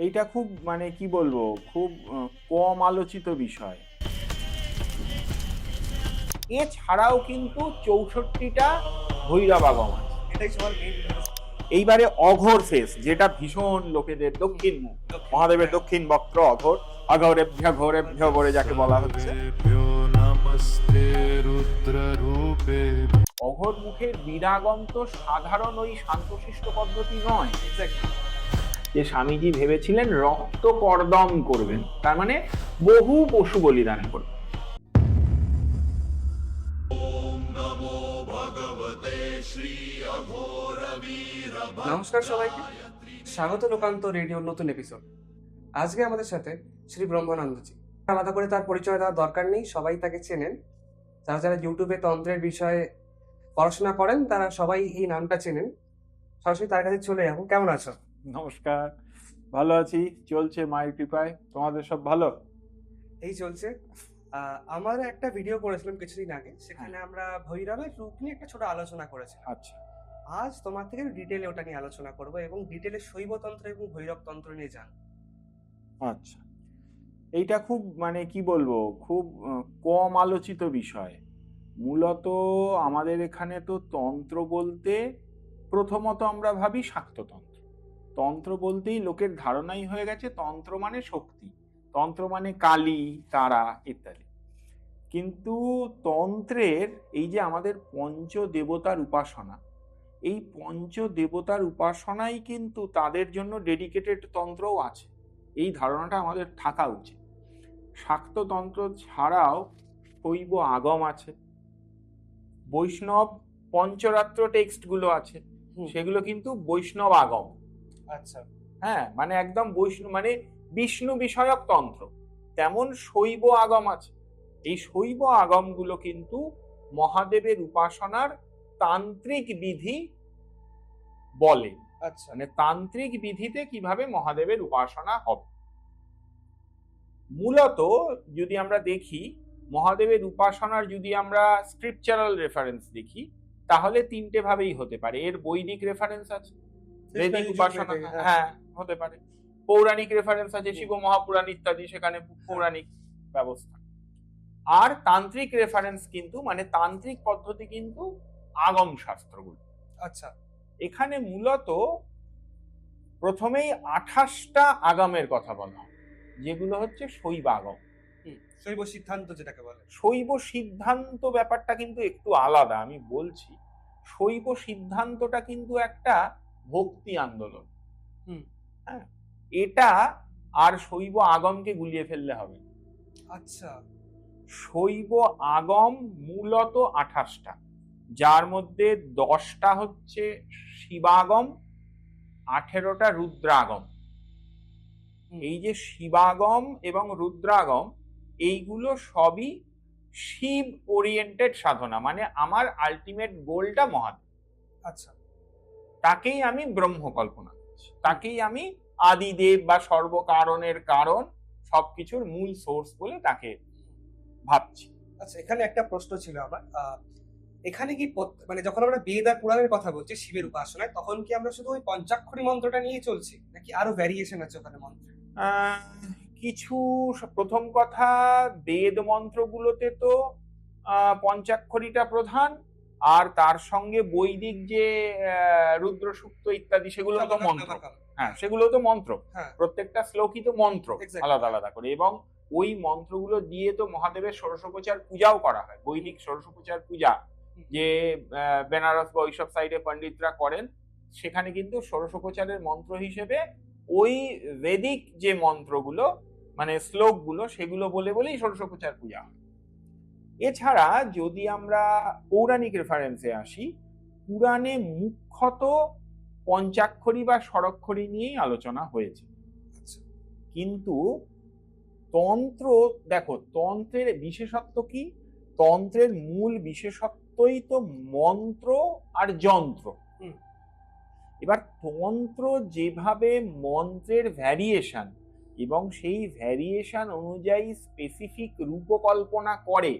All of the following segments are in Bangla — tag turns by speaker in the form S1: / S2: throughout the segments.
S1: এইটা খুব কি বলবো, খুব কম আলোচিত বিষয়। এছাড়াও কিন্তু 64টা ভৈরব আগম আছে।
S2: এটাই সবার মেইন।
S1: এইবারে অঘোর ফেস, যেটা ভীষণ লোকেদের দক্ষিণ মুখ, মহাদেবের দক্ষিণ বক্র অঘোর, অঘোরেভ্য ঘোরেভ্য বলে যাকে বলা হচ্ছে। অঘোর মুখের বিরাগম তো সাধারণ ওই শান্তশিষ্ট পদ্ধতি নয়। যে স্বামীজি ভেবেছিলেন রক্ত কর্দম করবেন, তার মানে বহু পশু বলিদান করবেন।
S2: নমস্কার সবাইকে, স্বাগত লোকান্ত রেডিওর নতুন এপিসোড। আজকে আমাদের সাথে শ্রী ব্রহ্মানন্দজি। আলাদা করে তার পরিচয় দেওয়ার দরকার নেই, সবাই তাকে চেনেন। যারা যারা ইউটিউবে তন্ত্রের বিষয়ে পড়াশোনা করেন তারা সবাই এই নামটা চেনেন। সরাসরি তার কাছে চলে যাবো। কেমন আছো?
S1: নমস্কার, ভালো আছি, চলছে মায়ের কৃপায়। তোমাদের সব ভালো?
S2: এই চলছে। আমার একটা ভিডিও করেছিলাম কিছুদিন আগে, সেখানে আমরা ভৈরবের রূপ নিয়ে একটা ছোট আলোচনা করেছিলাম।
S1: আচ্ছা,
S2: আজ তোমার থেকে ডিটেলে ওটা নিয়ে আলোচনা করবো এবং ডিটেলে শৈবতন্ত্র এবং ভৈরব তন্ত্র নিয়ে জান।
S1: আচ্ছা। এইটা খুব কি বলবো, খুব কম আলোচিত বিষয়। মূলত আমাদের এখানে তো তন্ত্র বলতে প্রথমত আমরা ভাবি শাক্ততন্ত্র। তন্ত্র বলতেই লোকের ধারণাই হয়ে গেছে তন্ত্র মানে শক্তি, তন্ত্র মানে কালী, তারা ইত্যাদি। কিন্তু তন্ত্রের এই যে আমাদের পঞ্চ দেবতার উপাসনা, এই পঞ্চ দেবতার উপাসনাই কিন্তু তাদের জন্য ডেডিকেটেড তন্ত্রও আছে। এই ধারণাটা আমাদের থাকা উচিত। শাক্ততন্ত্র ছাড়াও শৈব আগম আছে, বৈষ্ণব পঞ্চরাত্র টেক্সটগুলো আছে, সেগুলো কিন্তু বৈষ্ণব আগম।
S2: আচ্ছা,
S1: হ্যাঁ, মানে একদম বৈষ্ণব, মানে বিষ্ণু বিষয়ক তন্ত্র। তেমন শৈব আগম আছে। এই শৈব আগমগুলো কিন্তু মহাদেবের উপাসনার তান্ত্রিক বিধি বলে।
S2: আচ্ছা,
S1: মানে তান্ত্রিক বিধিতে কিভাবে মহাদেবের উপাসনা হবে। মূলত যদি আমরা দেখি মহাদেবের উপাসনার, যদি আমরা স্ক্রিপচারাল রেফারেন্স দেখি, তাহলে তিনটে ভাবেই হতে পারে। এর বৈদিক রেফারেন্স আছে, বৈদিক উপাসনা, হ্যাঁ হতে পারে। পৌরাণিক রেফারেন্স আছে, শিব মহাপুরাণ ইত্যাদি, সেখানে পৌরাণিক ব্যবস্থা। আর তান্ত্রিক রেফারেন্স কিন্তু মানে তান্ত্রিক পদ্ধতি কিন্তু আগম শাস্ত্রগুলো।
S2: আচ্ছা,
S1: এখানে মূলত প্রথমেই 28টা আগামের কথা বলা হয়, যেগুলো হচ্ছে শৈব আগম।
S2: শৈব সিদ্ধান্ত যেটাকে বলে।
S1: শৈব সিদ্ধান্ত ব্যাপারটা কিন্তু একটু আলাদা, আমি বলছি। শৈব সিদ্ধান্তটা কিন্তু একটা ভক্তি আন্দোলন। হ্যাঁ, এটা আর শৈব আগমকে গুলিয়ে ফেললে হবে।
S2: আচ্ছা,
S1: শৈব আগম মূলত 28টা, যার মধ্যে 10টা হচ্ছে শিবাগম, 18টা রুদ্রাগম। এই যে শিবাগম এবং রুদ্রাগম, এইগুলো সবই শিব ওরিয়েন্টেড সাধনা, মানে আমার আলটিমেট গোলটা মহাদেব।
S2: আচ্ছা,
S1: তাকেই আমি ব্রহ্ম কল্পনা করছি, তাকেই আমি আদিদেব বা সর্বকারণের কারণ, সবকিছুর মূল সোর্স বলে তাকে ভাবছি।
S2: আচ্ছা, এখানে একটা প্রশ্ন ছিল আমার। এখানে কি মানে যখন আমরা বেদ আর পুরাণের কথা বলছি শিবের উপাসনায়, তখন কি আমরা শুধু ওই পঞ্চাক্ষরী মন্ত্রটা নিয়ে চলছি, নাকি আরো ভ্যারিয়েশন আছে ওখানে মন্ত্রে?
S1: কিছু, প্রথম কথা, বেদ মন্ত্রগুলোতে তো পঞ্চাক্ষরীটা প্রধান, আর তার সঙ্গে বৈদিক যে রুদ্র সূক্ত ইত্যাদি, সেগুলো তো মন্ত্র। হ্যাঁ, সেগুলো তো মন্ত্র, প্রত্যেকটা শ্লোকই তো মন্ত্র আলাদা আলাদা করে। এবং ওই মন্ত্রগুলো দিয়ে তো মহাদেবের ষোড়শোপচার পূজাও করা হয়। বৈদিক ষোড়শোপচার পূজা যে বেনারস বা ওইসব সাইডে পণ্ডিতরা করেন, সেখানে কিন্তু ষোড়শোপচারের মন্ত্র হিসেবে ওই বেদিক যে মন্ত্রগুলো, মানে শ্লোকগুলো, সেগুলো বলে বলেই ষোড়শোপচার পূজা হয়। এছাড়া যদি আমরা পৌরাণিক রেফারেন্সে আসি, পুরাণে মুখ্যত পঞ্চাক্ষরী বা ষড়ক্ষরী নিয়েই আলোচনা হয়েছে। কিন্তু তন্ত্র, দেখো তন্ত্রের বিশেষত্ব কি? তন্ত্রের মূল বিশেষত্বই তো মন্ত্র আর যন্ত্র। এবার তন্ত্র যেভাবে মন্ত্রের ভ্যারিয়েশন এবং সেই ভ্যারিয়েশন অনুযায়ী স্পেসিফিক রূপকল্পনা করে,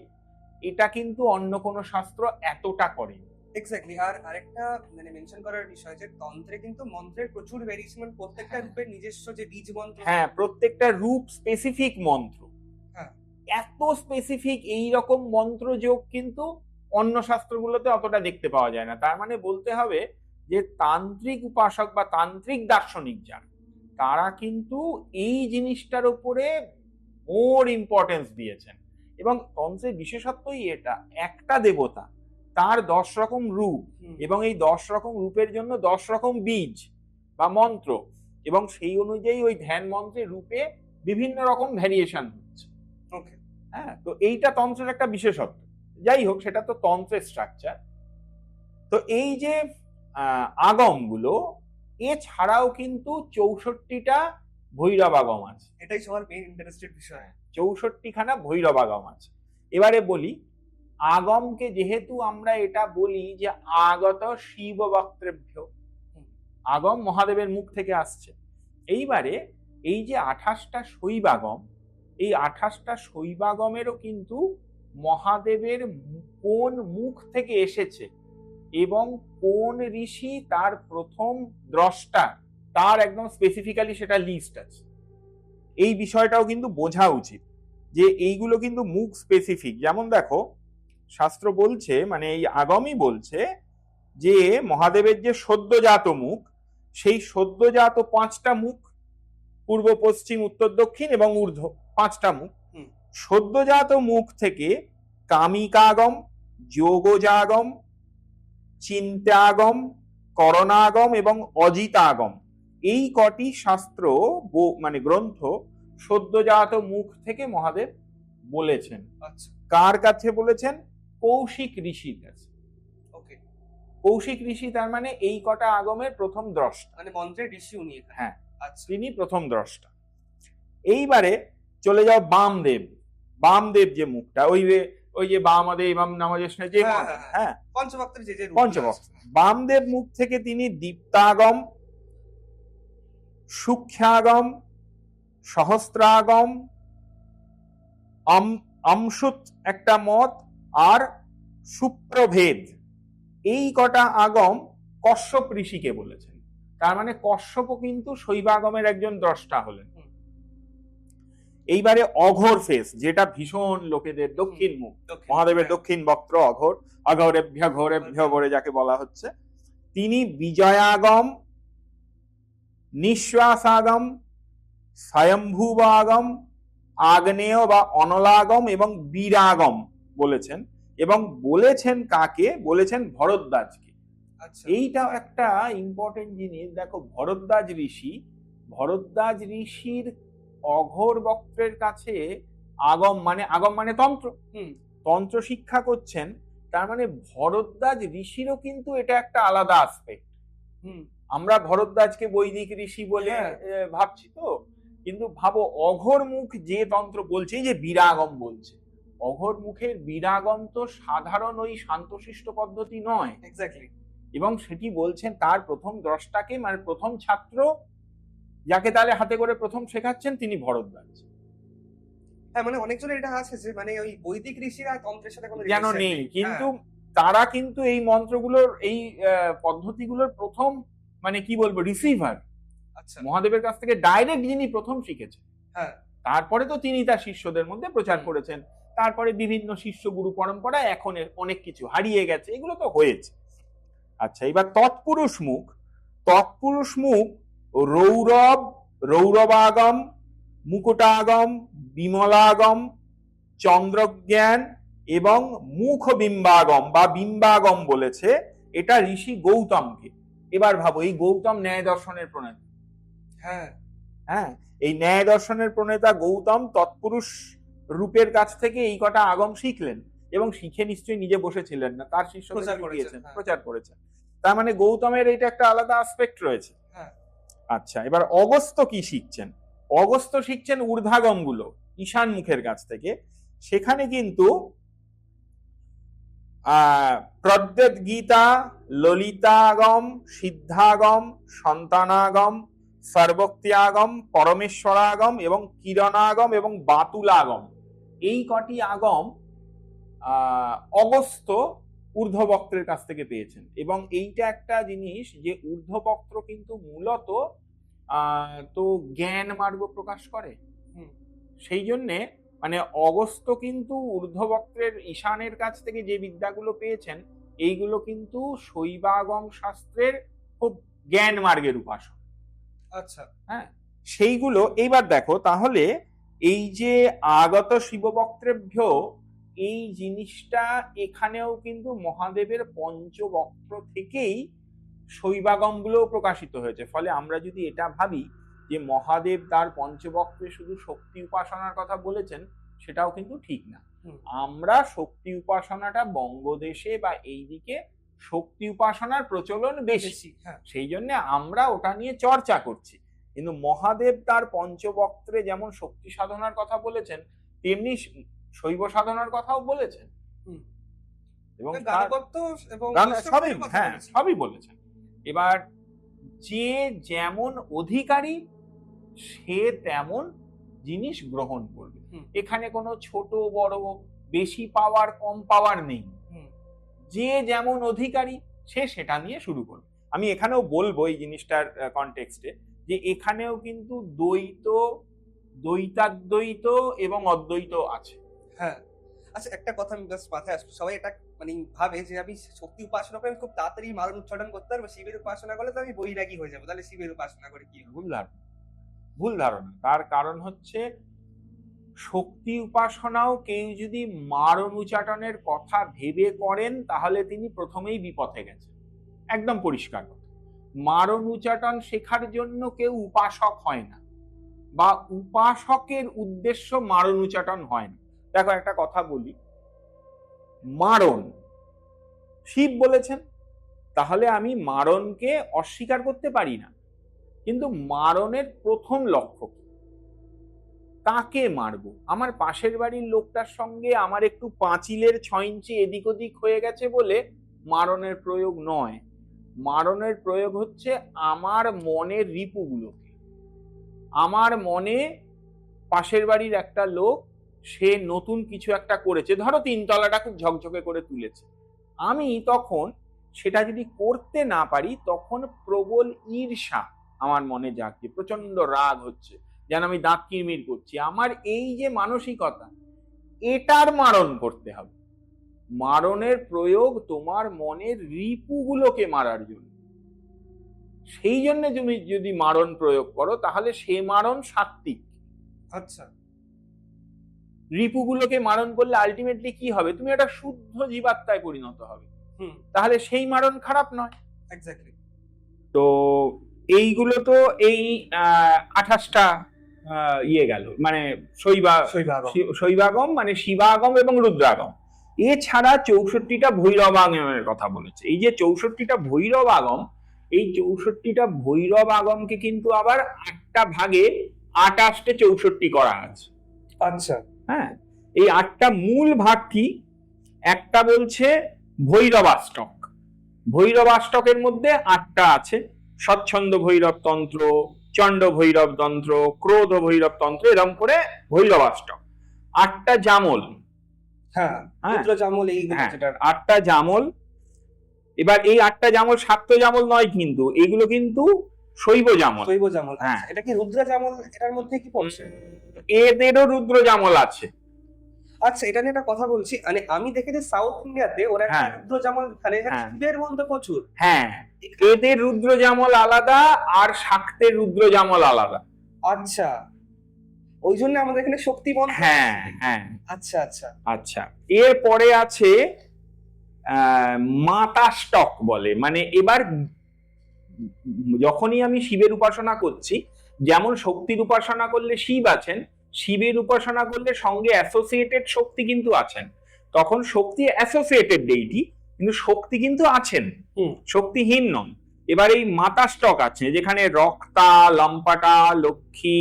S1: এটা কিন্তু অন্য কোনো শাস্ত্র এতটা করেনি।
S2: এক্স্যাক্টলি। আর আরেকটা মানে মেনশন করার বিষয় যে তন্ত্রে কিন্তু মন্ত্রের প্রচুর ভেরিয়েশন, প্রত্যেকটা রূপের নিজস্ব যে বীজ মন্ত্র।
S1: হ্যাঁ, প্রত্যেকটা রূপ স্পেসিফিক মন্ত্র।
S2: হ্যাঁ।
S1: এত স্পেসিফিক এই রকম মন্ত্র যোগ কিন্তু অন্য শাস্ত্রগুলোতে অতটা দেখতে পাওয়া যায় না। তার মানে বলতে হবে যে তান্ত্রিক উপাসক বা তান্ত্রিক দার্শনিক যারা, তারা কিন্তু এই জিনিসটার উপরে মোর ইম্পর্টেন্স দিয়েছেন। এবং তন্ত্রের বিশেষত্বই এটা, একটা দেবতা তার 10 রকম রূপ, এবং এই 10 রকম রূপের জন্য 10 রকম বীজ বা মন্ত্র, এবং সেই অনুযায়ী ওই ধ্যান মন্ত্রের রূপে বিভিন্ন রকম ভ্যারিয়েশন হচ্ছে।
S2: ওকে।
S1: হ্যাঁ, তো এইটা তন্ত্রের একটা বিশেষত্ব। যাই হোক, সেটা তো তন্ত্রের স্ট্রাকচার। তো এই যে আগমগুলো, এছাড়াও কিন্তু 64টা ভৈরব আগম আছে।
S2: এটাই সবার মেইন ইন্টারেস্টেড বিষয়।
S1: 64খানা ভৈরব আগম আছে। এবারে বলি, আগমকে যেহেতু আমরা এটা বলি যে আগত শিব বক্তব্য, আগম মহাদেবের মুখ থেকে আসছে। এইবারে এই যে 28টা শৈবাগম, এই 28টা শৈবাগমেরও কিন্তু মহাদেবের কোন মুখ থেকে এসেছে এবং কোন ঋষি তার প্রথম দ্রষ্টা, তার একদম স্পেসিফিক্যালি সেটা লিস্ট আছে। এই বিষয়টাও কিন্তু বোঝা উচিত যে এইগুলো কিন্তু মুখ স্পেসিফিক। যেমন দেখো, শাস্ত্র বলছে, মানে এই আগমই বলছে যে মহাদেবের যে সদ্যজাত মুখ, সেই সদ্যজাত 5টা মুখ, পূর্ব, পশ্চিম, উত্তর, দক্ষিণ এবং ঊর্ধ্ব, 5টা মুখ। সদ্যজাত মুখ থেকে কামিকাগম, যোগজাগম, চিন্তাগম, করণাগম এবং অজিতাগম, এই কটি শাস্ত্র মানে গ্রন্থ সদ্যজাত মুখ থেকে মহাদেব বলেছেন।
S2: আচ্ছা।
S1: কার কাছে বলেছেন? কৌশিক ঋষির কাছে।
S2: ওকে।
S1: কৌশিক ঋষি তার মানে এই কটা আগমের প্রথম দ্রষ্টা,
S2: মানে মন্ত্রের ঋষি উনি।
S1: হ্যাঁ,
S2: আচ্ছা।
S1: তিনি প্রথম দ্রষ্টা। এইবারে চলে যাও বামদেব। বামদেব যে মুখটা, ওই যে বামদেব বাম নামজেষ্ণে যে, হ্যাঁ,
S2: পঞ্চভক্তের যে
S1: পঞ্চভক্ত, বামদেব মুখ থেকে তিনি দীপ্তাগম, সূক্ষ্মাগম, সহস্রাগম, অংশুত একটা মত, আর সুপ্রভেদ, এই কটা আগম কশ্যপ ঋষিকে বলেছেন। তার মানে কশ্যপও কিন্তু শৈবাগমের একজন দ্রষ্টা হলেন। এইবারে অঘোর ফেস, যেটা ভীষণ লোকেদের দক্ষিণ মুখ, মহাদেবের দক্ষিণ বক্ত্র অঘোর, অঘোরেভ্য ঘোরেভ্য বলে যাকে বলা হচ্ছে, তিনি বিজয়াগম, নিঃশ্বাসাগম, স্বয়ম্ভুবাগম, আগ্নেয় বা অনলাগম এবং বীরাগম বলেছেন। এবং বলেছেন কাকে? বলেছেন ভরদ্বাজকে। এইটাও একটা ইম্পর্টেন্ট জিনিস। দেখো, ভরদ্বাজ ঋষির অঘোর বক্ত্রের কাছে আগম মানে তন্ত্র, তন্ত্র শিক্ষা করছেন। তার মানে ভরদ্বাজ ঋষিরও কিন্তু এটা একটা আলাদা আসপেক্ট। আমরা ভরদ্বাজকে বৈদিক ঋষি বলে ভাবছি তো, কিন্তু ভাবো অঘোর মুখ যে তন্ত্র বলছে, যে বীরাগম বলছে, অঘোর মুখের বীরাগম তো সাধারণ ওই শান্তশিষ্ট পদ্ধতি নয়।
S2: এক্স্যাক্টলি।
S1: এবং সেটি বলছেন তার প্রথম দ্রষ্টাকে, মানে প্রথম ছাত্র যাকে তাহলে হাতে করে প্রথম শেখাচ্ছেন, তিনি ভরদ্বাজ।
S2: হ্যাঁ, মানে অনেকজনের এটা আছে যে মানে ওই বৈদিক ঋষিরা তন্ত্রের সাথে কোনো
S1: যেন নেই, কিন্তু তারা কিন্তু এই মন্ত্রগুলোর, এই পদ্ধতিগুলোর প্রথম, মানে কি বলবো, রিসিভার।
S2: আচ্ছা।
S1: মহাদেবের কাছ থেকে ডাইরেক্ট যিনি প্রথম শিখেছেন।
S2: হ্যাঁ।
S1: তারপরে তো তিনি তার শিষ্যদের মধ্যে প্রচার করেছেন। তারপরে বিভিন্ন শিষ্য গুরু পরম্পরা, এখন অনেক কিছু হারিয়ে গেছে, এগুলো তো হয়েছে। আচ্ছা, এবার তৎপুরুষ মুখ। তৎপুরুষ মুখ রৌরবাগম, মুকুটাগম, বিমলাগম, চন্দ্রজ্ঞান এবং মুখ বিম্বাগম বা বিম্বাগম বলেছে। এটা ঋষি গৌতমকে। এবার ভাবো, এই গৌতম ন্যায় দর্শনের প্রণেতা। হ্যাঁ, এই ন্যায় দর্শনের প্রণেতা গৌতম তৎপুরুষ রূপের কাছ থেকে এই কটা আগম শিখলেন, এবং শিখে নিশ্চয়ই নিজে বসেছিলেন না, তার শিষ্যদের দিয়েছেন, প্রচার করেছেন। তার মানে গৌতমের এটা একটা আলাদা আসপেক্ট রয়েছে। আচ্ছা, এবার অগস্ত্য কি শিখছেন? অগস্ত্য শিখছেন ঊর্ধ্বাগম গুলো, ঈশান মুখের কাছ থেকে। সেখানে কিন্তু প্রদ্যোৎ গীতা, ললিতাগম, সিদ্ধাগম, সন্তানাগম, সর্বক্তিয়াগম, পরমেশ্বরাগম এবং কিরণাগম এবং বাতুলাগম, এই কটি আগম অগস্ত্য ঊর্ধ্ববক্ত্রের কাছ থেকে পেয়েছেন। এবং এইটা একটা জিনিস যে ঊর্ধ্ববক্ত্র কিন্তু মূলত তো জ্ঞান মার্গ প্রকাশ করে। সেই জন্যে মানে অগস্ত্য কিন্তু ঊর্ধ্ববক্ত্রের ঈশানের কাছ থেকে যে বিদ্যাগুলো পেয়েছেন এইগুলো কিন্তু শৈবাগম শাস্ত্রের খুব জ্ঞান মার্গের উপাসনা।
S2: আচ্ছা,
S1: হ্যাঁ, সেইগুলো এইবার দেখো তাহলে এই যে আগত শিববক্ত্রেভ্য এই জিনিসটা এখানেও কিন্তু মহাদেবের পঞ্চবক্ত্র থেকেই শৈবাগম গুলো প্রকাশিত হয়েছে। ফলে আমরা যদি এটা ভাবি যে মহাদেব তার পঞ্চবক্ত্রে শুধু শক্তি উপাসনার কথা বলেছেন, সেটাও কিন্তু ঠিক না। আমরা শক্তি উপাসনাটা বঙ্গদেশে বা এই দিকে শক্তি উপাসনার প্রচলন বেশি, সেই জন্য আমরা ওটা নিয়ে চর্চা করছি। কিন্তু মহাদেব তার পঞ্চবক্ত্রে যেমন শক্তি সাধনার কথা বলেছেন, তেমনি শৈব সাধনার কথাও বলেছেন এবং সবই বলেছেন। এবার যে যেমন অধিকারী সে তেমন জিনিস গ্রহণ করবে। এখানে কোনো ছোট বড়, বেশি পাওয়ার কম পাওয়ার নেই। যে যেমন অধিকারী সে সেটা নিয়ে শুরু করবে। আমি এখানেও বলবো এই জিনিসটার কনটেক্সটে যে এখানেও কিন্তু দ্বৈতাদ্বৈত এবং অদ্বৈত আছে।
S2: হ্যাঁ, আচ্ছা, একটা কথা আমি জাস্ট মাথায় আসলো, সবাই এটা মানে ভাবে যে আমি শক্তি উপাসনা করে আমি খুব তাড়াতাড়ি মারণ উচ্চারণ করতে পারবো, শিবের উপাসনা করলে তো আমি বৈরাগী হয়ে যাবো, তাহলে শিবের উপাসনা করে কি?
S1: ভুল ধারণা। তার কারণ হচ্ছে শক্তি উপাসনাও কেউ যদি মারণ উচ্চাটনের কথা ভেবে করেন তাহলে তিনি প্রথমেই বিপথে গেছেন, একদম পরিষ্কার কথা। মারণ উচ্চাটন শেখার জন্য কেউ উপাসক হয় না, বা উপাসকের উদ্দেশ্য মারণ উচ্চাটন হয় না। দেখো একটা কথা বলি, মারণ শিব বলেছেন, তাহলে আমি মারণকে অস্বীকার করতে পারি না। কিন্তু মারণের প্রথম লক্ষ্য কি? কাকে মারবো? আমার পাশের বাড়ির লোকটার সঙ্গে আমার একটু পাঁচিলের 6 ইঞ্চি এদিক ওদিক হয়ে গেছে বলে মারণের প্রয়োগ নয়। মারণের প্রয়োগ হচ্ছে আমার মনের রিপুগুলোকে। আমার মনে পাশের বাড়ির একটা লোক সে নতুন কিছু একটা করেছে, ধরো 3 তলাটা খুব ঝকঝকে করে তুলেছে, আমি তখন সেটা যদি করতে না পারি তখন প্রবল ঈর্ষা আমার মনে জাগছে, প্রচন্ড রাগ হচ্ছে, যেন আমি দাঁত কিরমির করছি। আমার এই যে মানসিকতা, এটার মারণ করতে হবে। মারণের প্রয়োগ তোমার মনের রিপুগুলোকে মারার জন্য। সেই জন্য তুমি যদি মারণ প্রয়োগ করো তাহলে সে মারণ সাত্ত্বিক।
S2: আচ্ছা,
S1: রিপুগুলোকে মারণ করলে আলটিমেটলি কি হবে? তুমি একটা শুদ্ধ জীবাত্মায় পরিণত হবে। তাহলে সেই মারণ খারাপ নয়।
S2: এক্স্যাক্টলি।
S1: তো এইগুলো তো এই 28টা গেল, মানে শৈবাগম মানে শিবাগম এবং রুদ্রাগম। এছাড়া 64টা ভৈরব আগমের কথা বলেছে। এই যে 64টা ভৈরব আগম, এই 64টা ভৈরব আগমকে কিন্তু আবার 8টা ভাগে 28টে 64 করা আছে।
S2: আচ্ছা,
S1: হ্যাঁ, এই 8টা মূল ভাগ কি? একটা বলছে ভৈরবাষ্টক। ভৈরবাষ্টকের মধ্যে 8টা আছে: স্বচ্ছন্দ ভৈরব তন্ত্র, চণ্ড ভৈরব তন্ত্র, ক্রোধ ভৈরব তন্ত্র, এরকম করে ভৈরবাষ্টক। 8টা জামল।
S2: হ্যাঁ, রুদ্র জামল, এই
S1: 8টা জামল। এবার এই 8টা জামল শাক্ত জামল নয়, কিন্তু এগুলো কিন্তু শৈব জামল।
S2: শৈব জামল, হ্যাঁ। এটা কি রুদ্র জামল এটার মধ্যে কি পড়ছে?
S1: এদেরও রুদ্র জামল আছে।
S2: আচ্ছা, এটা নিয়ে একটা কথা বলছি, মানে আমি দেখেছি সাউথ ইন্ডিয়াতে ওরা একটা রুদ্র জামল শিবের মধ্যে প্রচুর।
S1: হ্যাঁ, এদের রুদ্র জামল আলাদা আর শাক্তের রুদ্র জামল আলাদা।
S2: আচ্ছা, ওই জন্য আমাদের এখানে শক্তি বন্ধ।
S1: হ্যাঁ হ্যাঁ,
S2: আচ্ছা আচ্ছা
S1: আচ্ছা। এরপরে আছে মাতাষ্টক বলে, মানে এবার যখনই আমি শিবের উপাসনা করছি, যেমন শক্তির উপাসনা করলে শিব আছেন, শিবের উপাসনা করলে সঙ্গে অ্যাসোসিয়েটেড শক্তি কিন্তু আছেন, তখন শক্তি অ্যাসোসিয়েটেড ডেইটি, কিন্তু শক্তি কিন্তু আছেন, শক্তিহীন নন। এবার এই মাতাষ্টক আছে, যেখানে রক্তা, লম্পাটা, লক্ষ্মী,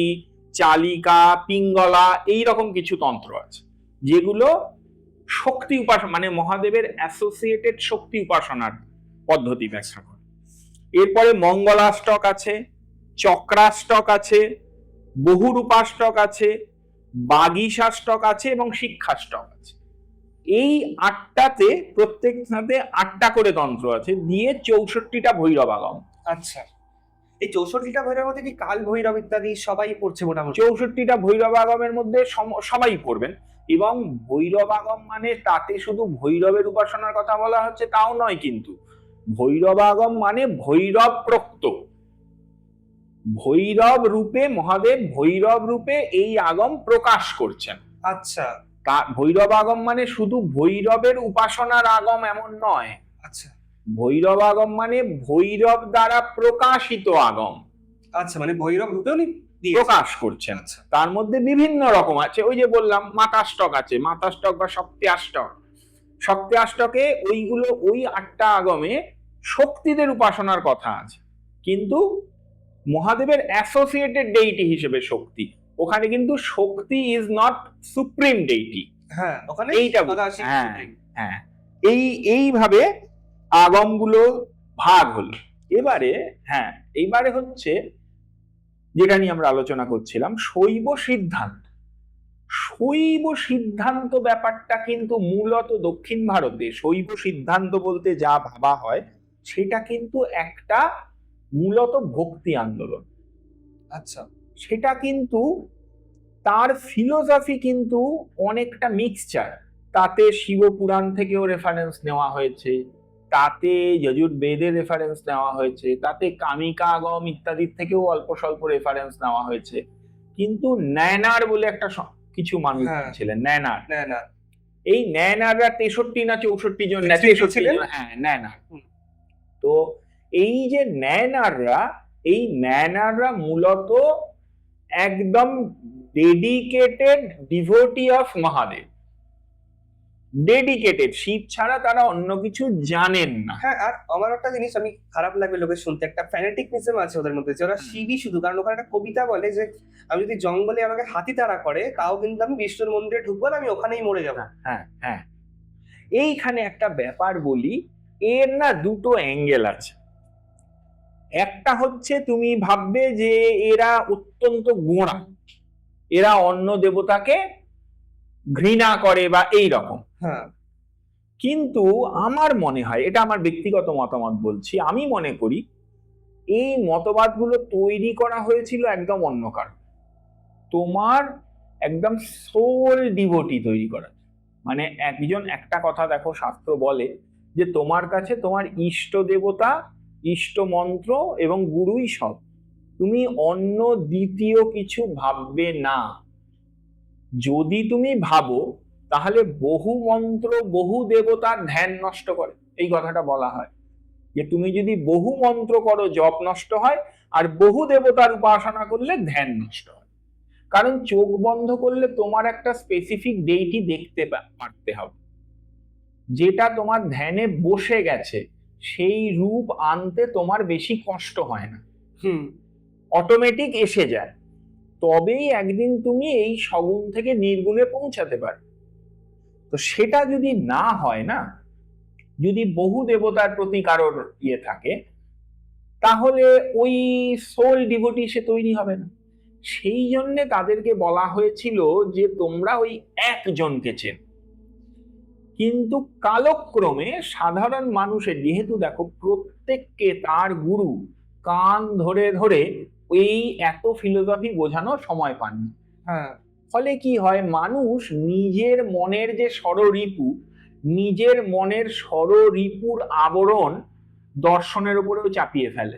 S1: চালিকা, পিঙ্গলা এইরকম কিছু তন্ত্র আছে, যেগুলো শক্তি উপাসনা মানে মহাদেবের অ্যাসোসিয়েটেড শক্তি উপাসনার পদ্ধতি ব্যাখ্যা করে। এরপরে মঙ্গলাষ্টক আছে, চক্রাষ্টক আছে, বহুরূপাষ্টক আছে, বাগীশাষ্টক আছে এবং শিক্ষাষ্টক আছে। এই 8টাতে প্রত্যেকটাতে 8টা করে তন্ত্র আছে, দিয়ে 64টা ভৈরব আগম।
S2: আচ্ছা, এই 64টা ভৈরবের মধ্যে কি কাল ভৈরব ইত্যাদি সবাই পড়ছে মোটামুটি?
S1: 64টা ভৈরব আগমের মধ্যে সবাই পড়বেন। এবং ভৈরব আগম মানে তাতে শুধু ভৈরবের উপাসনার কথা বলা হচ্ছে তাও নয়, কিন্তু ভৈরব আগম মানে ভৈরব প্রক্ত, ভৈরব রূপে মহাদেব ভৈরব রূপে এই আগম প্রকাশ করছেন।
S2: আচ্ছা
S1: ভৈরব আগম মানে শুধু ভৈরবের উপাসনার আগম এমন নয়।
S2: আচ্ছা
S1: ভৈরব আগম মানে ভৈরব দ্বারা প্রকাশিত আগম।
S2: আচ্ছা, মানে ভৈরব রূপেও
S1: প্রকাশ করছেন।
S2: আচ্ছা
S1: তার মধ্যে বিভিন্ন রকম আছে, ওই যে বললাম মাতাষ্টক আছে, মাতাষ্টক বা শক্তিয়াষ্টক। শক্তিয়াষ্টকে ওইগুলো ওই 8টা আগমে শক্তিদের উপাসনার কথা আছে, কিন্তু মহাদেবের অ্যাসোসিয়েটেড ডেইটি হিসেবে শক্তি। ওখানে কিন্তু শক্তি ইজ নট সুপ্রিম ডেইটি।
S2: হ্যাঁ, ওখানে
S1: এইটা
S2: সদাশিব
S1: হ্যাঁ
S2: supreme।
S1: হ্যাঁ এইভাবে আগমগুলো ভাগ হলো। এইবারে হচ্ছে যেটা নিয়ে আমরা আলোচনা করছিলাম, শৈব সিদ্ধান্ত। শৈব সিদ্ধান্ত ব্যাপারটা কিন্তু মূলত দক্ষিণ ভারতে শৈব সিদ্ধান্ত বলতে যা ভাবা হয় সেটা কিন্তু একটা মূলত ভক্তি আন্দোলন।
S2: আচ্ছা,
S1: সেটা কিন্তু তার ফিলোসফি কিন্তু অনেকটা মিক্সচার। তাতে শিবপুরাণ থেকেও রেফারেন্স নেওয়া হয়েছে, তাতে যজুর্বেদের রেফারেন্স নেওয়া হয়েছে, তাতে কামিকা আগম ইত্যাদির থেকেও অল্প স্বল্প রেফারেন্স নেওয়া হয়েছে। কিন্তু ন্যানার বলে একটা কিছু মানুষ ছিলেন, ন্যানার। এই ন্যানাররা 63 না 64 জন, 63 ছিলেন, হ্যাঁ ন্যানার। তো এই যে ন্যানাররা মূলত একদম dedicated devotee of Mahadev, dedicated. Shiva ছাড়া তারা অন্য কিছু জানেন না।
S2: হ্যাঁ, আর আমার একটা জিনিস আমি খারাপ লাগবে লোকের শুনতে, একটা ফ্যানেটিকনিজম আছে ওদের মধ্যে, যে ওরা শিবই শুধু। কারণ ওখানে একটা কবিতা বলে যে আমি যদি জঙ্গলে আমাকে হাতি তাড়া করে তাও কিন্তু আমি বিষ্ণুর মন্দিরে ঢুকবো না, আমি ওখানেই মরে যাবো।
S1: হ্যাঁ হ্যাঁ, এইখানে একটা ব্যাপার বলি, এর না দুটো অ্যাঙ্গেল আছে। একটা হচ্ছে তুমি ভাববে যে এরা অত্যন্ত গোঁড়া, এরা অন্য দেবতাকে ঘৃণা করে বা এই রকম।
S2: হ্যাঁ,
S1: কিন্তু আমার মনে হয়, এটা আমার ব্যক্তিগত মতামত বলছি, আমি মনে করি এই মতবাদগুলো তৈরি করা হয়েছিল একদম অন্য কারণ। তোমার একদম সোল ডিভোটি তৈরি করা। মানে একটা কথা দেখো, শাস্ত্র বলে যে তোমার কাছে তোমার ইষ্ট দেবতা, ইষ্ট মন্ত্র এবং গুরুই সব, তুমি অন্য দ্বিতীয় কিছু ভাববে না। যদি তুমি ভাবো তাহলে বহু মন্ত্র বহু দেবতার ধ্যান নষ্ট করে, এই কথাটা বলা হয় যে তুমি যদি বহু মন্ত্র করো জপ নষ্ট হয়, আর বহু দেবতার উপাসনা করলে ধ্যান নষ্ট হয়। কারণ চোখ বন্ধ করলে তোমার একটা স্পেসিফিক ডেইটি দেখতে পারতে হবে, যেটা তোমার ধ্যানে বসে গেছে, সেই রূপ আনতে তোমার বেশি কষ্ট হয় না, অটোমেটিক এসে যায়। তবেই একদিন তুমি এই সগুণ থেকে নির্গুণে পৌঁছাতে পারো। তো সেটা যদি না হয় না, যদি বহু দেবতার প্রতি কারোর ইয়ে থাকে, তাহলে ওই সোল ডিভোটি সে তৈরি হবে না। সেই জন্যে তাদেরকে বলা হয়েছিল যে তোমরা ওই একজনকে চেন। কিন্তু কালক্রমে সাধারণ মানুষের, যেহেতু দেখো প্রত্যেককে তার গুরু কান ধরে ধরে এই এত ফিলোসফি বোঝানোর সময় পাননি, ফলে কি হয়, মানুষ নিজের মনের যে ষড়রিপু, নিজের মনের ষড়রিপুর আবরণ দর্শনের উপরেও চাপিয়ে ফেলে।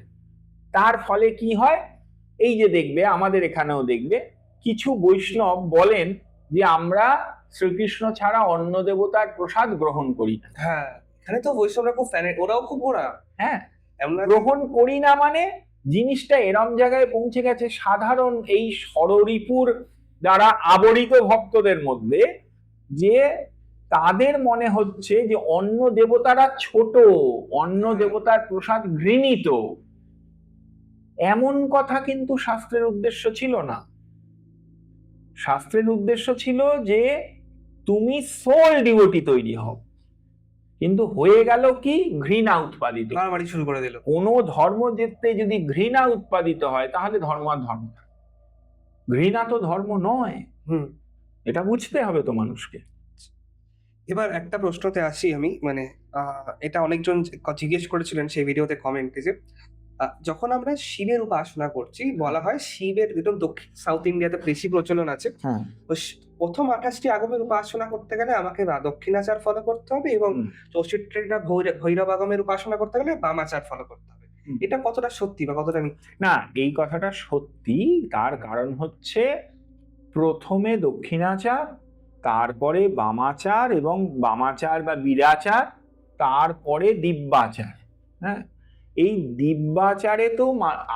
S1: তার ফলে কি হয়, এই যে দেখবে আমাদের এখানেও দেখবে কিছু বৈষ্ণব বলেন যে আমরা শ্রীকৃষ্ণ ছাড়া অন্য দেবতার প্রসাদ গ্রহণ করি না।
S2: হ্যাঁ, এখানে তো বৈষ্ণবরা খুব ফ্যান, ওরাও খুব ওরা।
S1: হ্যাঁ, গ্রহণ করি না মানে জিনিসটা এরম জায়গায় পৌঁছে গেছে সাধারণ এই ষড়রিপুর দ্বারা আবরিত ভক্তদের মধ্যে, যে তাদের মনে হচ্ছে যে অন্য দেবতারা ছোট, অন্য দেবতার প্রসাদ ঘৃণিত। এমন কথা কিন্তু শাস্ত্রের উদ্দেশ্য ছিল না। শাস্ত্রের উদ্দেশ্য ছিল যে তুমি সোল ডিভোটি তৈরি হও। কিন্তু হয়ে গেল কি, ঘৃণা উৎপাদিত,
S2: শুরু করে দিল।
S1: কোন ধর্ম যেতে যদি ঘৃণা উৎপাদিত হয় তাহলে ধর্ম আর ধর্ম, ঘৃণা তো ধর্ম নয়। এটা বুঝতে হবে তো মানুষকে।
S2: এবার একটা প্রশ্নতে আসি আমি, মানে এটা অনেকজন জিজ্ঞেস করেছিলেন সেই ভিডিওতে কমেন্টে, যে যখন আমরা শিবের উপাসনা করছি, বলা হয় শিবের একদম দক্ষিণ সাউথ ইন্ডিয়াতে বেশি প্রচলন আছে।
S1: হ্যাঁ,
S2: তো প্রথম 28টি আগমের উপাসনা করতে গেলে আমাকে দক্ষিণাচার ফলো করতে হবে, এবং 64টা ভৈরব আগমের উপাসনা করতে গেলে বামাচার ফলো করতে হবে। এটা কতটা সত্যি বা কতটা মিথ্যে?
S1: না, এই কথাটা সত্যি। তার কারণ হচ্ছে প্রথমে দক্ষিণাচার, তারপরে বামাচার, এবং বামাচার বা বীরাচার, তারপরে দিব্যাচার। হ্যাঁ, এই দিব্যাচারে তো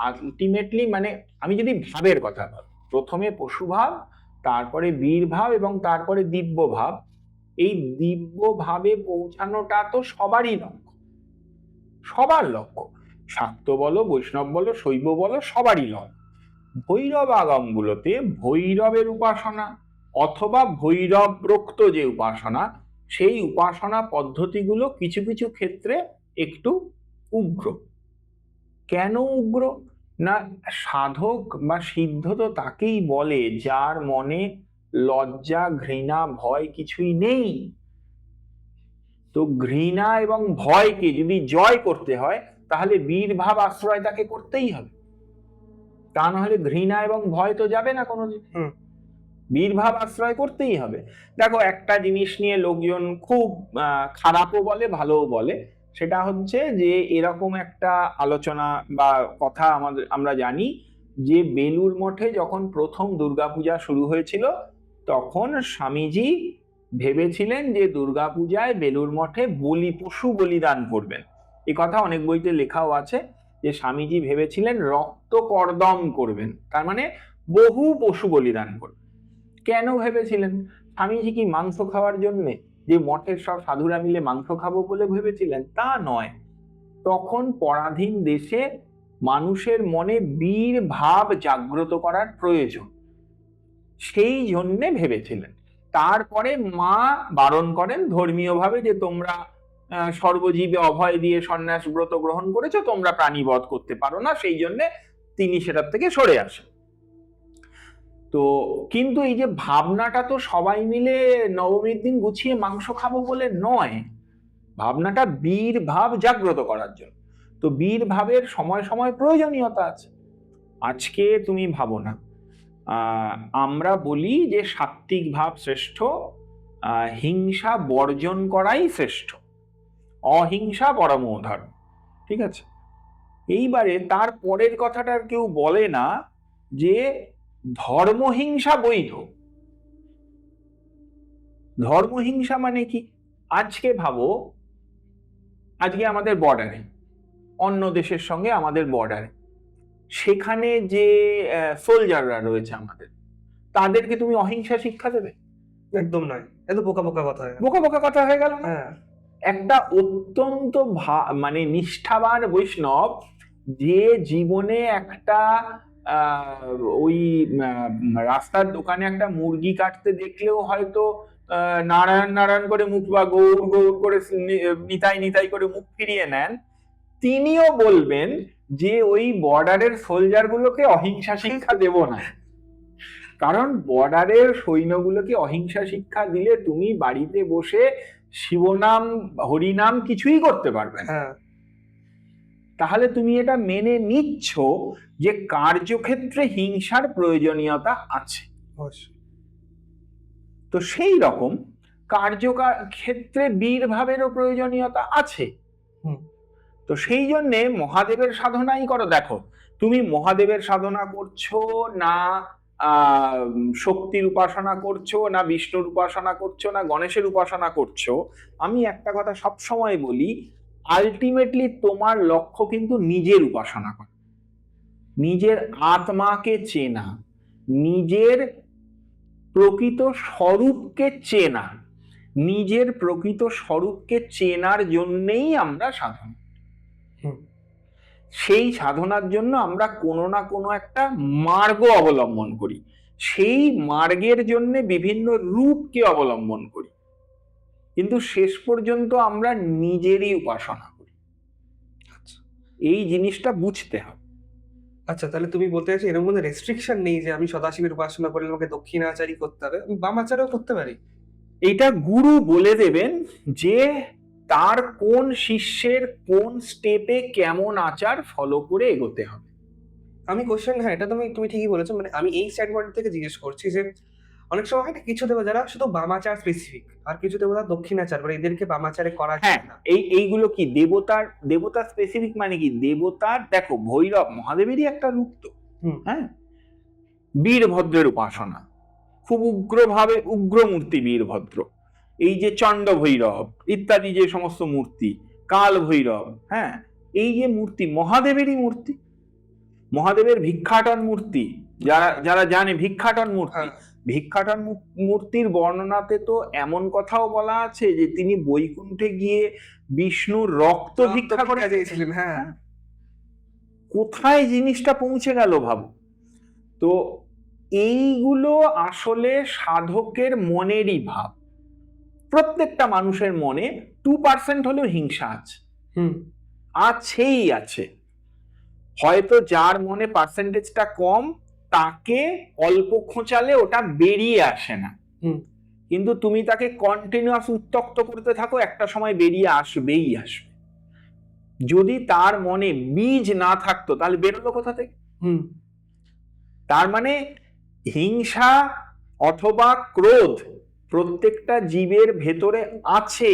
S1: আলটিমেটলি, মানে আমি যদি ভাবের কথা ভাব, প্রথমে পশুভাব, তারপরে বীর ভাব, এবং তারপরে দিব্য ভাব। এই দিব্য ভাবে পৌঁছানোটা তো সবারই লক্ষ্য, সবার লক্ষ্য। শাক্ত বলো, বৈষ্ণব বলো, শৈব বলো, সবারই লক্ষ্য। ভৈরব আগমগুলোতে ভৈরবের উপাসনা অথবা ভৈরবরোক্ত যে উপাসনা, সেই উপাসনা পদ্ধতিগুলো কিছু কিছু ক্ষেত্রে একটু উগ্র। কেন উগ্র? না, সাধক বা সিদ্ধ তো তাকেই বলে যার মনে লজ্জা, ঘৃণা, ভয় কিছুই নেই। তো ঘৃণা এবং ভয়কে যদি জয় করতে হয়, তাহলে বীর ভাব আশ্রয় তাকে করতেই হবে। তা না হলে ঘৃণা এবং ভয় তো যাবে না কোনোদিন। বীরভাব আশ্রয় করতেই হবে। দেখো, একটা জিনিস নিয়ে লোকজন খুব খারাপও বলে, ভালোও বলে। সেটা হচ্ছে যে এরকম একটা আলোচনা বা কথা আমরা জানি যে বেলুড় মঠে যখন প্রথম দুর্গাপূজা শুরু হয়েছিল, তখন স্বামীজি ভেবেছিলেন যে দুর্গাপূজায় বেলুড় মঠে পশু বলিদান করবেন। এ কথা অনেক বইতে লেখাও আছে যে স্বামীজি ভেবেছিলেন রক্ত কর্দম করবেন, তার মানে বহু পশু বলিদান করবেন। কেন ভেবেছিলেন? স্বামীজি কি মাংস খাওয়ার জন্য, যে মঠের সব সাধুরা মিলে মাংস খাবো বলে ভেবেছিলেন? তা নয়। তখন পরাধীন দেশে মানুষের মনে বীর ভাব জাগ্রত করার প্রয়োজন, সেই জন্যে ভেবেছিলেন। তারপরে মা বারণ করেন ধর্মীয়ভাবে যে তোমরা সর্বজীবে অভয় দিয়ে সন্ন্যাস ব্রত গ্রহণ করেছো, তোমরা প্রাণীবধ করতে পারো না, সেই জন্যে তিনি সেটার থেকে সরে আসেন। তো কিন্তু এই যে ভাবনাটা তো সবাই মিলে নবমীর দিন গুছিয়ে মাংস খাবো বলে নয়, ভাবনাটা বীর ভাব জাগ্রত করার জন্য। তো বীর ভাবের সময় সময় প্রয়োজনীয়তা আছে। আজকে তুমি ভাবো না, আমরা বলি যে সাত্ত্বিক ভাব শ্রেষ্ঠ, হিংসা বর্জন করাই শ্রেষ্ঠ, অহিংসা পরমো ধর্ম। ঠিক আছে, এইবারে তার পরের কথাটা কেউ বলে না যে ধর্মহিংসা বৈধ। ধর্মহিংসা মানে কি? আজকে ভাবো, আজকে আমাদের বর্ডারে, অন্য দেশের সঙ্গে আমাদের বর্ডারে, সেখানে যে সোলজাররা রয়েছে আমাদের, তাদেরকে তুমি অহিংসা শিক্ষা দেবে?
S2: একদম নয়, এত বোকা বোকা কথা হয়ে গেল।
S1: বোকা বোকা কথা হয়ে গেল না?
S2: হ্যাঁ,
S1: একটা অত্যন্ত মানে নিষ্ঠাবান বৈষ্ণব, যে জীবনে একটা ওই রাস্তার দোকানে একটা মুরগি কাটতে দেখলেও হয়তো নারায়ণ নারায়ণ করে মুখ বা গৌর গৌর করে নিতাই নিতাই করে মুখ ফিরিয়ে নেন, তিনিও বলবেন যে ওই বর্ডারের সোলজার গুলোকে অহিংসা শিক্ষা দেব না। কারণ বর্ডারের সৈন্যগুলোকে অহিংসা শিক্ষা দিলে তুমি বাড়িতে বসে শিবনাম হরিনাম কিছুই করতে পারবে না। তাহলে তুমি এটা মেনে নিচ্ছ যে কার্যক্ষেত্রে হিংসার প্রয়োজনীয়তা আছে। তো সেই রকম কার্যক্ষেত্রে বীর ভাবেরও প্রয়োজনীয়তা আছে। তো সেই জন্যে মহাদেবের সাধনাই করো। দেখো, তুমি মহাদেবের সাধনা করছো না শক্তির উপাসনা করছো, না বিষ্ণুর উপাসনা করছো, না গণেশের উপাসনা করছো, আমি একটা কথা সব সময় বলি, আলটিমেটলি তোমার লক্ষ্য কিন্তু নিজের উপাসনা করা, নিজের আত্মাকে চেনা, নিজের প্রকৃত স্বরূপকে চেনা। নিজের প্রকৃত স্বরূপকে চেনার জন্যেই আমরা সাধনা, সেই সাধনার জন্য আমরা কোনো না কোনো একটা মার্গ অবলম্বন করি, সেই মার্গের জন্য বিভিন্ন রূপকে অবলম্বন করি, কিন্তু শেষ পর্যন্ত আমরা নিজেরই উপাসনা করি। এই জিনিসটা বুঝতে হবে।
S2: আচ্ছা, তাহলে তুমি বলতে চাইছো এর মধ্যে রেস্ট্রিকশন নেই যে আমি সদাশিবের উপাসনা করলে আমাকে দক্ষিণাচারই করতে হবে, আমি বামাচারও করতে পারি?
S1: এটা গুরু বলে দেবেন যে তার কোন শিষ্যের কোন স্টেপে কেমন আচার ফলো করে এগোতে হবে।
S2: আমি কোশ্চেন, হ্যাঁ এটা তুমি ঠিকই বলেছো, মানে আমি এই স্ট্যান্ড থেকে জিজ্ঞেস করছি যে অনেক সময় হয় না কিছু দেবতা যারা শুধু বামাচার স্পেসিফিক, আর কিছু দেবতা দক্ষিণাচার, মানে এদেরকে বামাচারে করা
S1: হ্যাঁ,
S2: যায় না।
S1: এইগুলো কি দেবতা স্পেসিফিক মানে কি? দেবতার, দেখো ভৈরব মহাদেবেরই একটা রূপ তো। হ্যাঁ, বীরভদ্রের উপাসনা খুব উগ্র মূর্তি বীরভদ্র। এই যে চণ্ড ভৈরব ইত্যাদি যে সমস্ত মূর্তি, কাল ভৈরব, হ্যাঁ, এই যে মূর্তি মহাদেবেরই মূর্তি। মহাদেবের ভিক্ষাটন মূর্তি, যারা জানে ভিক্ষাটন মূর্তি, ভিক্ষাটন মূর্তির বর্ণনাতে তো এমন কথাও বলা আছে যে তিনি বৈকুণ্ঠে গিয়ে বিষ্ণুর রক্ত ভিক্ষা করে
S2: চেয়েছিলেন। হ্যাঁ,
S1: কোথায় জিনিসটা পৌঁছে গেল ভাবো তো। এইগুলো আসলে সাধকের মনেরই ভাব। প্রত্যেকটা মানুষের মনে 2% হলেও হিংসা আছে, আছেই আছে। হয়তো যার মনে পার্সেন্টেজটা কম তাকে অল্প খোঁচালে ওটা বেরিয়ে আসে না, কিন্তু তুমি তাকে কন্টিনিউয়াস উত্তক্ত করতে থাকো, একটা সময় বেরিয়ে আসবেই আসবে। যদি তার মনে বীজ না থাকতো তাহলে বেরোলো কোথা থেকে? তার মানে হিংসা অথবা ক্রোধ প্রত্যেকটা জীবের ভেতরে আছে,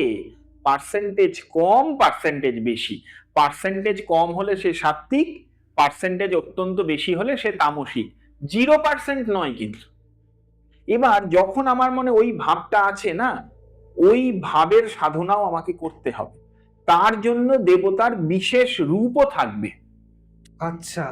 S1: পার্সেন্টেজ কম পার্সেন্টেজ বেশি। পার্সেন্টেজ কম হলে সে সাত্ত্বিক, পার্সেন্টেজ অত্যন্ত বেশি হলে সে তামসিক, 0% নয়। কিন্তু এবার যখন আমার মনে ওই ভাবটা আছে না, ওই ভাবের সাধনাও আমাকে করতে হবে। তার জন্য দেবতার বিশেষ রূপও থাকবে।
S2: আচ্ছা,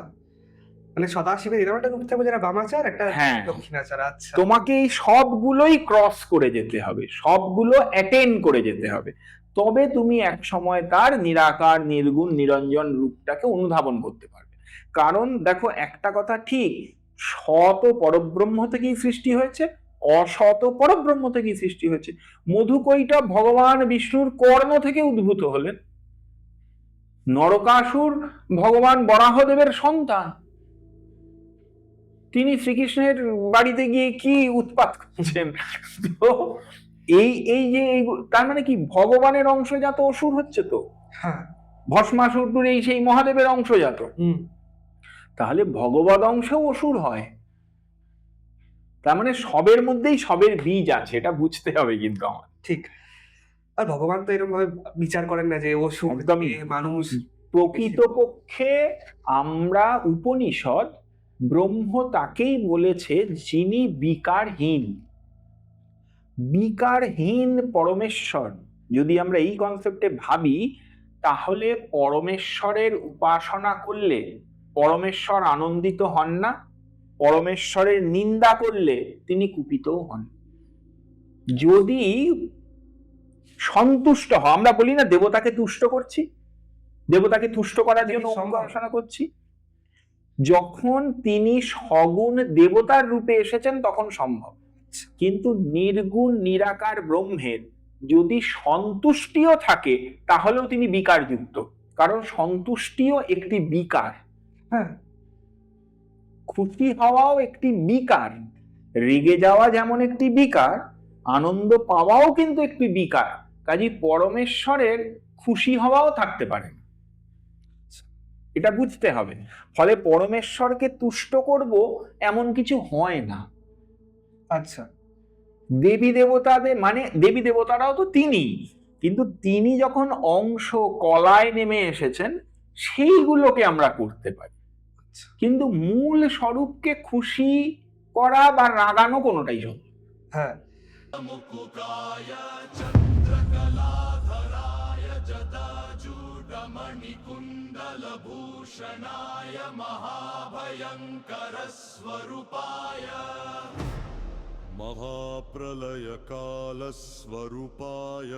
S2: মানে সদাশিবের এরকম একটা রূপ থাকবে যারা বামাচার, একটা
S1: হ্যাঁ,
S2: দক্ষিণাচার। আচ্ছা,
S1: তোমাকে এই সবগুলোই ক্রস করে যেতে হবে, সবগুলো অ্যাটেন্ড করে যেতে হবে, তবে তুমি এক সময় তার নিরাকার নির্গুণ নিরঞ্জন রূপটাকে অনুধাবন করতে পারবে। কারণ দেখো একটা কথা ঠিক, সৎ পরব্রহ্ম থেকেই সৃষ্টি হয়েছে, অসৎ পরব্রহ্ম থেকেই সৃষ্টি হয়েছে। মধুকৈটব ভগবান বিষ্ণুর কর্ণ থেকে উদ্ভূত হলেন, নরকাসুর ভগবান বরাহদেবের সন্তান, তিনি শ্রীকৃষ্ণের বাড়িতে গিয়ে কি উৎপাত করছেন। তো এই যে তার মানে কি ভগবানের অংশজাত অসুর হচ্ছে তো।
S2: হ্যাঁ,
S1: ভস্মাসুর এই সেই মহাদেবের অংশজাত, তাহলে ভগবদ অংশেও অসুর হয়। তার মানে সবের মধ্যেই সবের বীজ আছে, এটা বুঝতে হবে কিন্তু আমার।
S2: ঠিক। আর ভগবান তো এরকম ভাবে বিচার করেন না যে অসুর মানুষ।
S1: প্রকৃতপক্ষে আমরা উপনিষদ ব্রহ্ম তাকেই বলেছে যিনি বিকারহীন। বিকারহীন পরমেশ্বর যদি আমরা এই কনসেপ্টে ভাবি, তাহলে পরমেশ্বরের উপাসনা করলে পরমেশ্বর আনন্দিত হন না, পরমেশ্বরের নিন্দা করলে তিনি কুপিতও হন। যদি সন্তুষ্ট হয়, আমরা বলি না দেবতাকে তুষ্ট করছি, দেবতাকে তুষ্ট করার জন্য উপাসনা করছি, যখন তিনি সগুণ দেবতার রূপে এসেছেন তখন সম্ভব। কিন্তু নির্গুণ নিরাকার ব্রহ্মের যদি সন্তুষ্টিও থাকে তাহলেও তিনি বিকারযুক্ত, কারণ সন্তুষ্টিও একটি বিকার।
S2: হ্যাঁ,
S1: খুশি হওয়াও একটি বিকার, রেগে যাওয়া যেমন একটি বিকার, আনন্দ পাওয়াও কিন্তু একটি বিকার। কাজী পরমেশ্বরের খুশি হওয়াও থাকতে পারে, এটা বুঝতে হবে। ফলে পরমেশ্বরকে তুষ্ট করব এমন কিছু হয় না।
S2: আচ্ছা,
S1: দেবী দেবতাদের মানে দেবী দেবতারাও তো তিনি, কিন্তু তিনি যখন অংশ কলায় নেমে এসেছেন সেইগুলোকে আমরা করতে পারি, কিন্তু মূল স্বরূপকে খুশি করা বা রাগানো কোনোটাই সম্ভব।
S2: হ্যাঁ,
S3: मणिकुण्डलभूषणाय महाभयङ्करस्वरूपाय महाप्रलयकालस्वरूपाय